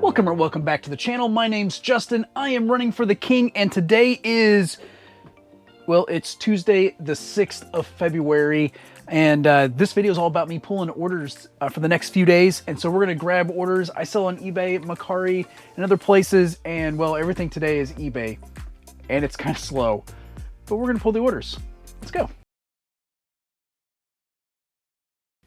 Welcome back to the channel. My name's Justin. I am running for the king, and today is, well, it's Tuesday the 6th of February, and this video is all about me pulling orders for the next few days. And so we're gonna grab orders. I sell on eBay, Mercari, and other places, and well, everything today is eBay, and it's kind of slow, but we're gonna pull the orders. Let's go.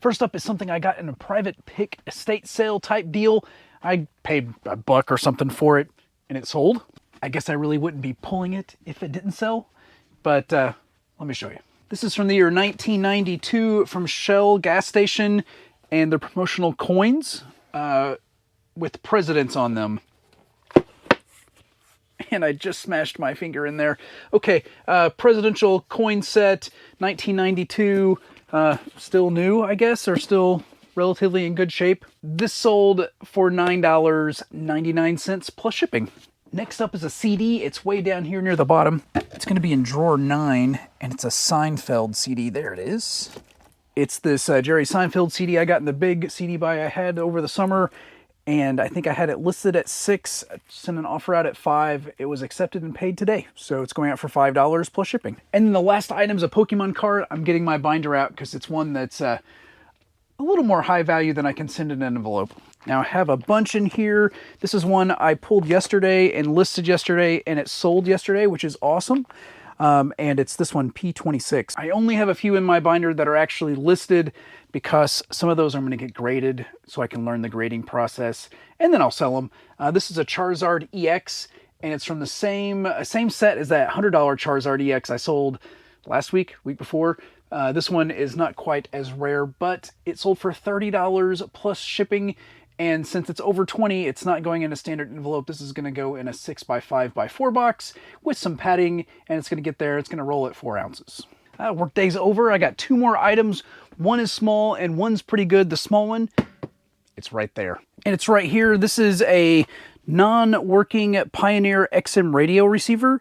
First up is something I got in a private pick estate sale type deal. I paid $1 or something for it and it sold. I guess I really wouldn't be pulling it if it didn't sell, but let me show you. This is from the year 1992 from Shell gas station, and they're promotional coins with presidents on them. And I just smashed my finger in there. Okay, presidential coin set, 1992, still new, I guess, or still relatively in good shape. This sold for $9.99 plus shipping. Next up is a CD. It's way down here near the bottom. It's going to be in drawer 9, and it's a Seinfeld CD. There it is. It's this Jerry Seinfeld CD I got in the big CD buy I had over the summer, and I think I had it listed at $6. I sent an offer out at $5. It was accepted and paid today, so it's going out for $5 plus shipping. And then the last item is a Pokemon card. I'm getting my binder out because it's one that's a little more high value than I can send in an envelope. Now I have a bunch in here. This is one I pulled yesterday and listed yesterday, and it sold yesterday, which is awesome. And it's this one, P26. I only have a few in my binder that are actually listed because some of those I'm going to get graded so I can learn the grading process, and then I'll sell them. This is a Charizard EX, and it's from the same set as that $100 Charizard EX I sold last week before. This one is not quite as rare, but it sold for $30 plus shipping. And since it's over 20, it's not going in a standard envelope. This is going to go in a 6x5x4 box with some padding, and it's going to get there. It's going to roll at 4 ounces. Work day's over. I got 2 more items. One is small and one's pretty good. The small one, it's right there. And it's right here. This is a non-working Pioneer XM radio receiver.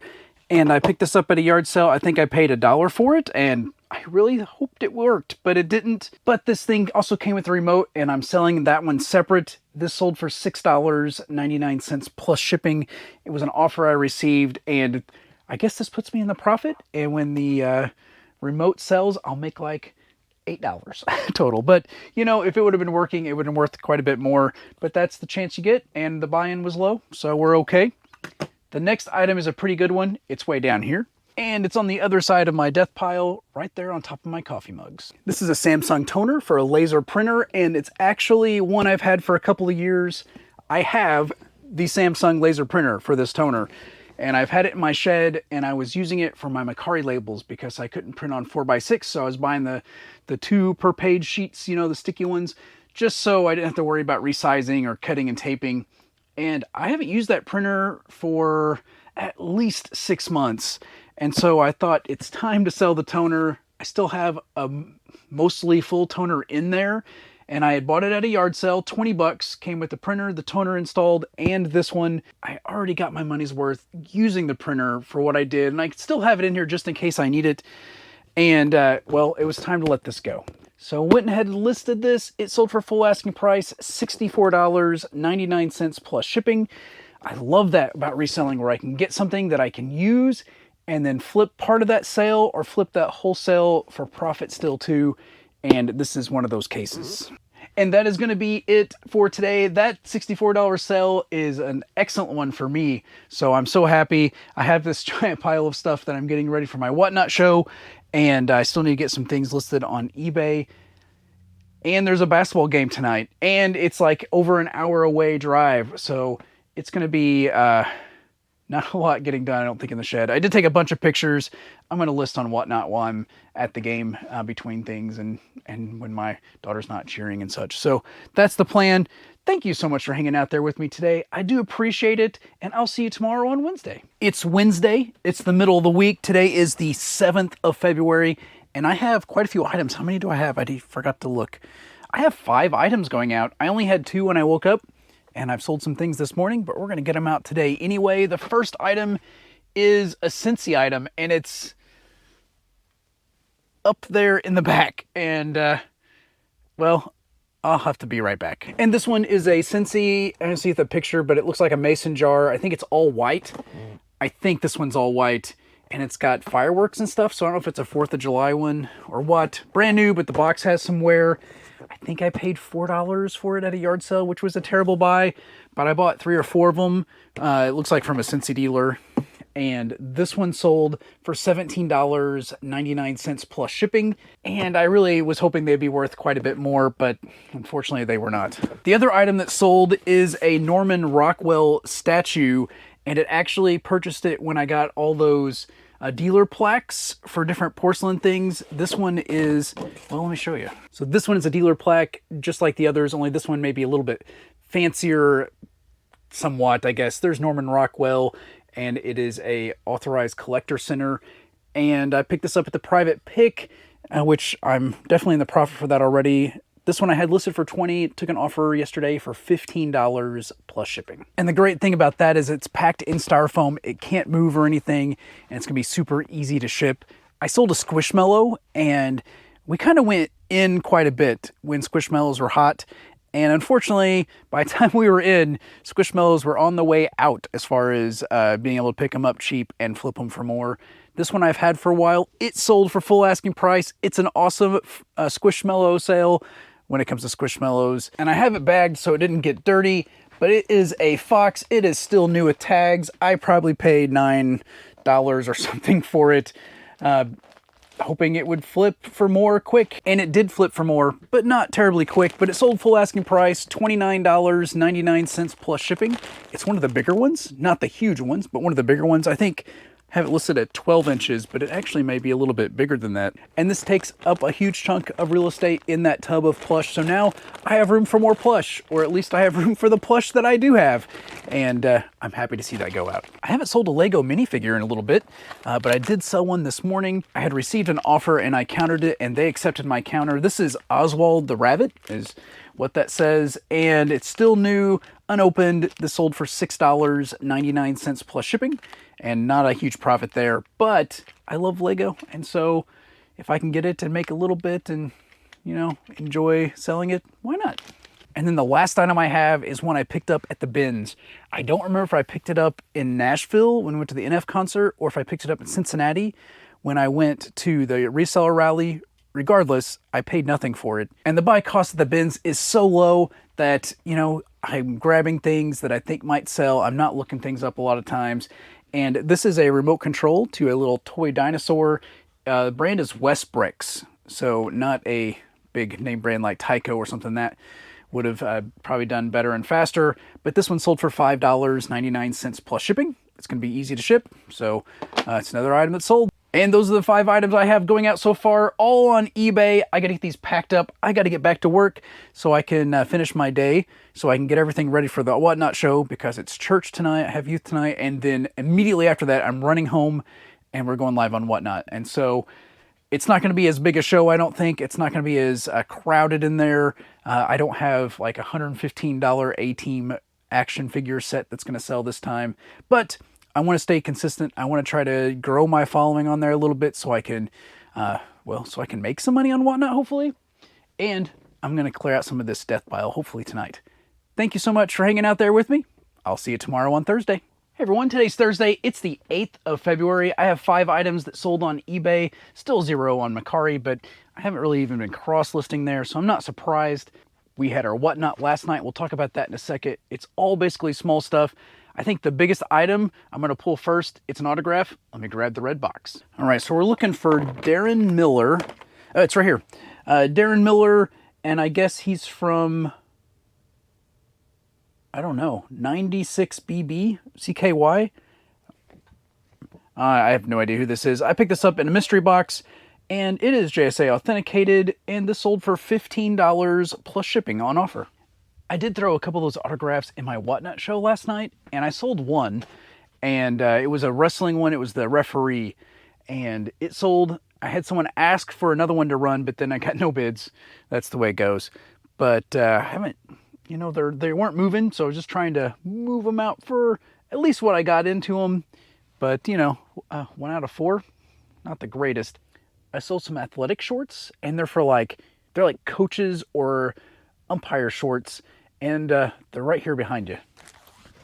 And I picked this up at a yard sale. I think I paid $1 for it, and I really hoped it worked, but it didn't. But this thing also came with a remote, and I'm selling that one separate. This sold for $6.99 plus shipping. It was an offer I received, and I guess this puts me in the profit. And when the remote sells, I'll make like $8 total. But, you know, if it would have been working, it would have been worth quite a bit more. But that's the chance you get, and the buy-in was low, so we're okay. The next item is a pretty good one. It's way down here, and it's on the other side of my death pile, right there on top of my coffee mugs. This is a Samsung toner for a laser printer, and it's actually one I've had for a couple of years. I have the Samsung laser printer for this toner, and I've had it in my shed, and I was using it for my Mercari labels because I couldn't print on 4x6, so I was buying the 2 per page sheets, you know, the sticky ones, just so I didn't have to worry about resizing or cutting and taping. And I haven't used that printer for at least 6 months. And so I thought it's time to sell the toner. I still have a mostly full toner in there. And I had bought it at a yard sale, 20 bucks, came with the printer, the toner installed, and this one. I already got my money's worth using the printer for what I did. And I still have it in here just in case I need it. And well, it was time to let this go. So went ahead and listed this. It sold for full asking price, $64.99 plus shipping. I love that about reselling, where I can get something that I can use and then flip part of that sale or flip that wholesale for profit still too. And this is one of those cases. And that is going to be it for today. That $64 sale is an excellent one for me. So I'm so happy. I have this giant pile of stuff that I'm getting ready for my Whatnot show. And I still need to get some things listed on eBay. And there's a basketball game tonight. And it's like over an hour away drive. So it's going to be not a lot getting done, I don't think, in the shed. I did take a bunch of pictures. I'm going to list on Whatnot while I'm at the game between things and when my daughter's not cheering and such. So that's the plan. Thank you so much for hanging out there with me today. I do appreciate it, and I'll see you tomorrow on Wednesday. It's Wednesday. It's the middle of the week. Today is the 7th of February, and I have quite a few items. How many do I have? I forgot to look. I have 5 items going out. I only had 2 when I woke up, and I've sold some things this morning, but we're going to get them out today anyway. The first item is a Scentsy item, and it's up there in the back. And, well, I'll have to be right back. And this one is a Scentsy. I don't see the picture, but it looks like a mason jar. I think it's all white. I think this one's all white, and it's got fireworks and stuff, so I don't know if it's a 4th of July one or what. Brand new, but the box has some wear. I think I paid $4 for it at a yard sale, which was a terrible buy, but I bought 3 or 4 of them. It looks like from a Scentsy dealer. And this one sold for $17.99 plus shipping. And I really was hoping they'd be worth quite a bit more, but unfortunately they were not. The other item that sold is a Norman Rockwell statue, and it actually purchased it when I got all those dealer plaques for different porcelain things. This one is, well, let me show you. So this one is a dealer plaque, just like the others, only this one may be a little bit fancier, somewhat, I guess. There's Norman Rockwell, and it is a authorized collector center. And I picked this up at the private pick, which I'm definitely in the profit for that already. This one I had listed for $20, took an offer yesterday for $15 plus shipping. And the great thing about that is it's packed in styrofoam. It can't move or anything, and it's gonna be super easy to ship. I sold a Squishmallow, and we kind of went in quite a bit when Squishmallows were hot. And unfortunately, by the time we were in, Squishmallows were on the way out as far as being able to pick them up cheap and flip them for more. This one I've had for a while. It sold for full asking price. It's an awesome Squishmallow sale when it comes to Squishmallows. And I have it bagged so it didn't get dirty, but it is a Fox. It is still new with tags. I probably paid $9 or something for it. Hoping it would flip for more quick, and it did flip for more, but not terribly quick. But it sold full asking price, $29.99 plus shipping. It's one of the bigger ones, not the huge ones, but one of the bigger ones. I think have it listed at 12 inches, but it actually may be a little bit bigger than that. And this takes up a huge chunk of real estate in that tub of plush. So now I have room for more plush, or at least I have room for the plush that I do have. And I'm happy to see that go out. I haven't sold a Lego minifigure in a little bit, but I did sell one this morning. I had received an offer and I countered it, and they accepted my counter. This is Oswald the Rabbit, is what that says. And it's still new, unopened. This sold for $6.99 plus shipping. And not a huge profit there, but I love Lego, and so if I can get it and make a little bit and, you know, enjoy selling it, why not? And then the last item I have is one I picked up at the bins. I don't remember if I picked it up in Nashville when we went to the NF concert, or if I picked it up in Cincinnati when I went to the reseller rally. Regardless, I paid nothing for it. And the buy cost of the bins is so low that, you know, I'm grabbing things that I think might sell. I'm not looking things up a lot of times. And this is a remote control to a little toy dinosaur. The brand is West Bricks, so not a big name brand like Tyco or something that would have probably done better and faster. But this one sold for $5.99 plus shipping. It's going to be easy to ship, so it's another item that sold. And those are the 5 items I have going out so far, all on eBay. I got to get these packed up. I got to get back to work so I can finish my day, so I can get everything ready for the Whatnot show, because it's church tonight. I have youth tonight, and then immediately after that, I'm running home and we're going live on Whatnot. And so it's not going to be as big a show, I don't think. It's not going to be as crowded in there. I don't have like a $115 A-Team action figure set that's going to sell this time, but I want to stay consistent. I want to try to grow my following on there a little bit so I can, so I can make some money on Whatnot, hopefully. And I'm going to clear out some of this death pile, hopefully tonight. Thank you so much for hanging out there with me. I'll see you tomorrow on Thursday. Hey everyone, today's Thursday. It's the 8th of February. I have 5 items that sold on eBay, still 0 on Mercari, but I haven't really even been cross-listing there, so I'm not surprised. We had our Whatnot last night. We'll talk about that in a second. It's all basically small stuff. I think the biggest item I'm going to pull first, it's an autograph. Let me grab the red box. All right, so we're looking for Darren Miller. Oh, it's right here. Darren Miller, and I guess he's from, I don't know, 96BB, CKY? I have no idea who this is. I picked this up in a mystery box, and it is JSA authenticated, and this sold for $15 plus shipping on offer. I did throw a couple of those autographs in my Whatnot show last night, and I sold one, and it was a wrestling one. It was the referee, and it sold. I had someone ask for another one to run, but then I got no bids. That's the way it goes. But I haven't, you know, they weren't moving, so I was just trying to move them out for at least what I got into them. But, you know, 1 out of 4, not the greatest. I sold some athletic shorts, and they're like coaches or umpire shorts, and they're right here behind you.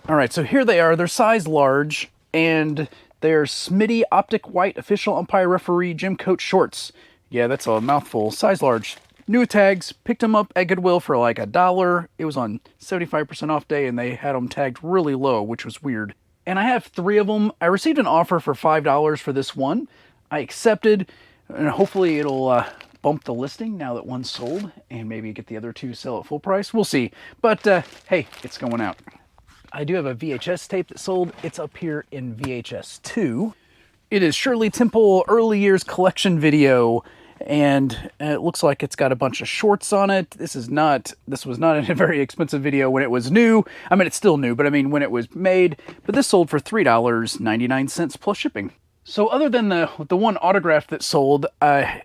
All right, so here they are. They're size large, and they're Smitty Optic White Official Umpire Referee Gym Coat Shorts. Yeah, that's a mouthful. Size large. New tags. Picked them up at Goodwill for like $1. It was on 75% off day, and they had them tagged really low, which was weird. And I have 3 of them. I received an offer for $5 for this one. I accepted, and hopefully it'll bump the listing now that one's sold, and maybe get the other 2 sell at full price. We'll see. But hey, it's going out. I do have a VHS tape that sold. It's up here in VHS 2. It is Shirley Temple Early Years Collection Video, and it looks like it's got a bunch of shorts on it. This was not a very expensive video when it was new. I mean, it's still new, but I mean when it was made. But this sold for $3.99 plus shipping. So other than the one autograph that sold, I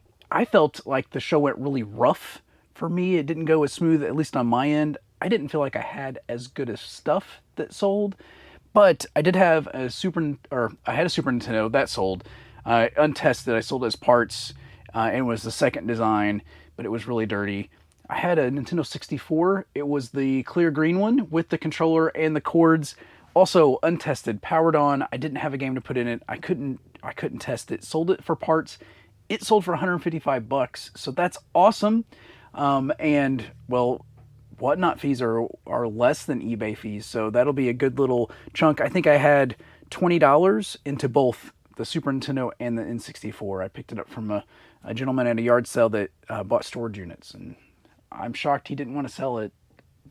felt like the show went really rough for me. It didn't go as smooth, at least on my end. I didn't feel like I had as good as stuff that sold, but I did have a Super Nintendo that sold, untested. I sold it as parts. It was the second design, but it was really dirty. I had a Nintendo 64. It was the clear green one with the controller and the cords. Also untested, powered on. I didn't have a game to put in it. I couldn't test it. Sold it for parts. It sold for $155, so that's awesome. And well, Whatnot fees are less than eBay fees, so that'll be a good little chunk. I think I had $20 into both the Super Nintendo and the N64. I picked it up from a gentleman at a yard sale that bought storage units, and I'm shocked he didn't want to sell it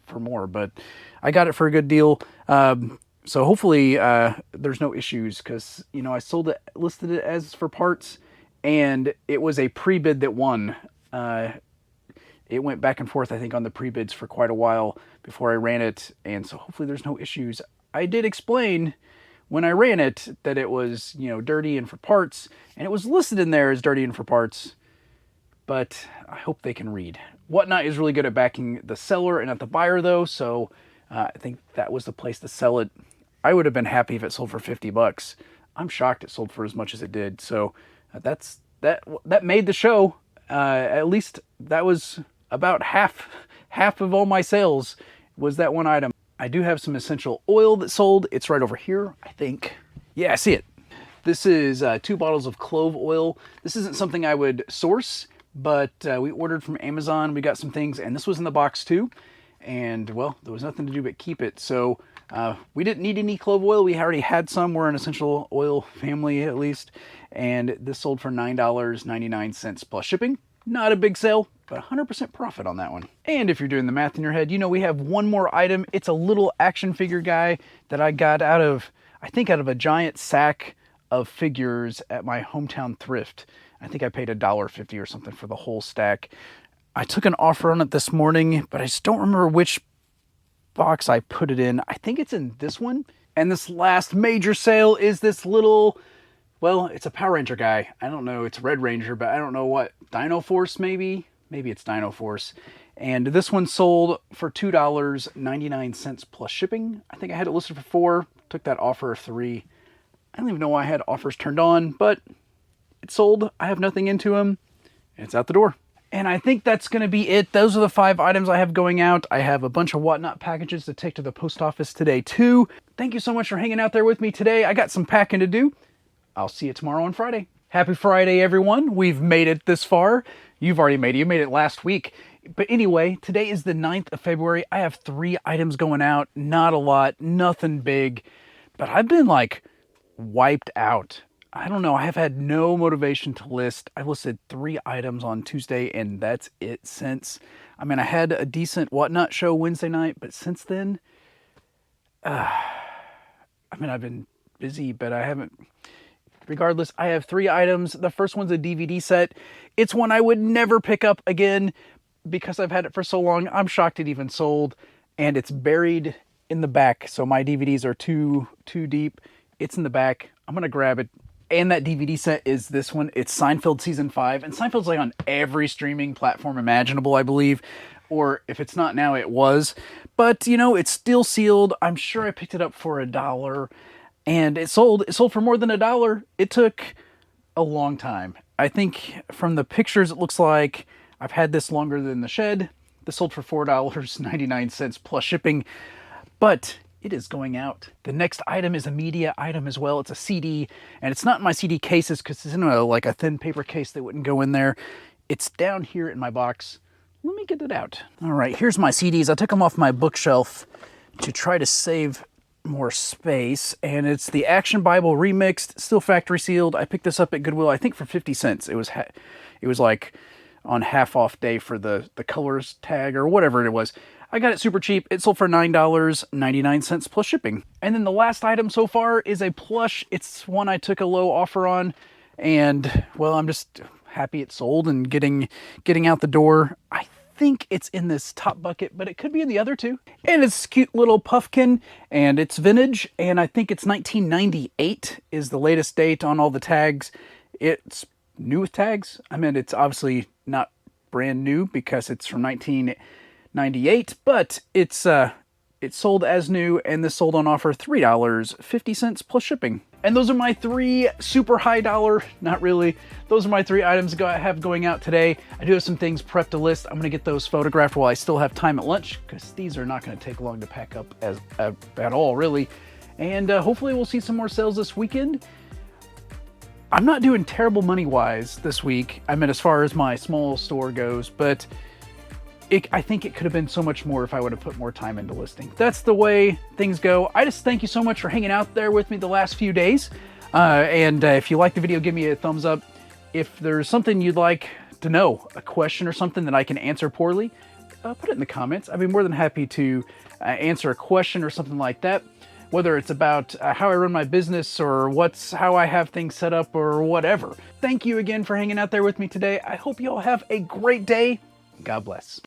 for more, but I got it for a good deal. So hopefully there's no issues, because I listed it as for parts, and it was a pre-bid that won. It went back and forth, I think, on the pre-bids for quite a while before I ran it, and so hopefully there's no issues. I did explain when I ran it that it was, dirty and for parts, and it was listed in there as dirty and for parts, but I hope they can read. Whatnot is really good at backing the seller and not the buyer, though, so I think that was the place to sell it. I would have been happy if it sold for $50. I'm shocked it sold for as much as it did, so that made the show. At least that was about half of all my sales was that one item. I do have some essential oil that sold. It's right over here, I think. Yeah, I see it. This is 2 bottles of clove oil. This isn't something I would source, but we ordered from Amazon. We got some things, and this was in the box too. And well, there was nothing to do but keep it. So we didn't need any clove oil. We already had some. We're an essential oil family, at least. And this sold for $9.99 plus shipping. Not a big sale, but 100% profit on that one. And if you're doing the math in your head, we have one more item. It's a little action figure guy that I got out of a giant sack of figures at my hometown thrift. I think I paid $1.50 or something for the whole stack. I took an offer on it this morning, but I just don't remember which box I put it in. I think it's in this one. And this last major sale is this little, well, it's a Power Ranger guy. I don't know. It's Red Ranger, but I don't know what. Dino Force, maybe? Maybe it's Dino Force. And this one sold for $2.99 plus shipping. I think I had it listed for $4. Took that offer of $3. I don't even know why I had offers turned on, but it sold. I have nothing into them. It's out the door. And I think that's going to be it. Those are the 5 items I have going out. I have a bunch of Whatnot packages to take to the post office today, too. Thank you so much for hanging out there with me today. I got some packing to do. I'll see you tomorrow on Friday. Happy Friday, everyone. We've made it this far. You've already made it. You made it last week. But anyway, today is the 9th of February. I have 3 items going out. Not a lot. Nothing big. But I've been, wiped out. I don't know. I have had no motivation to list. I listed 3 items on Tuesday, and that's it since. I mean, I had a decent Whatnot show Wednesday night, but since then, I've been busy, but I haven't. Regardless, I have 3 items. The first one's a DVD set. It's one I would never pick up again because I've had it for so long. I'm shocked it even sold, and it's buried in the back. So my DVDs are too deep. It's in the back. I'm going to grab it. And that DVD set is this one. It's Seinfeld Season 5. And Seinfeld's on every streaming platform imaginable, I believe. Or if it's not now, it was. But, it's still sealed. I'm sure I picked it up for $1. And it sold for more than $1. It took a long time. I think from the pictures, it looks like I've had this longer than the shed. This sold for $4.99 plus shipping, but it is going out. The next item is a media item as well. It's a CD, and it's not in my CD cases because it's in like a thin paper case that wouldn't go in there. It's down here in my box. Let me get it out. All right, here's my CDs. I took them off my bookshelf to try to save more space, and it's the Action Bible Remixed, still factory sealed. I picked this up at Goodwill, I think for 50 cents. It was like on half off day for the colors tag or whatever it was. I got it super cheap. It sold for $9.99 plus shipping. And then the last item so far is a plush. It's one I took a low offer on, and well, I'm just happy it sold and getting out the door. I think it's in this top bucket, but it could be in the other two. And it's a cute little puffkin, and it's vintage, and I think it's 1998 is the latest date on all the tags. It's new with tags. I mean, it's obviously not brand new because it's from 1998, but it's sold as new, and this sold on offer $3.50 plus shipping. And those are my three super high dollar, not really, those are my three items I have going out today. I do have some things prepped to list. I'm going to get those photographed while I still have time at lunch, because these are not going to take long to pack up at all, really. And hopefully we'll see some more sales this weekend. I'm not doing terrible money-wise this week, I mean, as far as my small store goes, but I think it could have been so much more if I would have put more time into listing. That's the way things go. I just thank you so much for hanging out there with me the last few days. And if you like the video, give me a thumbs up. If there's something you'd like to know, a question or something that I can answer poorly, put it in the comments. I'd be more than happy to answer a question or something like that. Whether it's about how I run my business or how I have things set up or whatever. Thank you again for hanging out there with me today. I hope you all have a great day. God bless.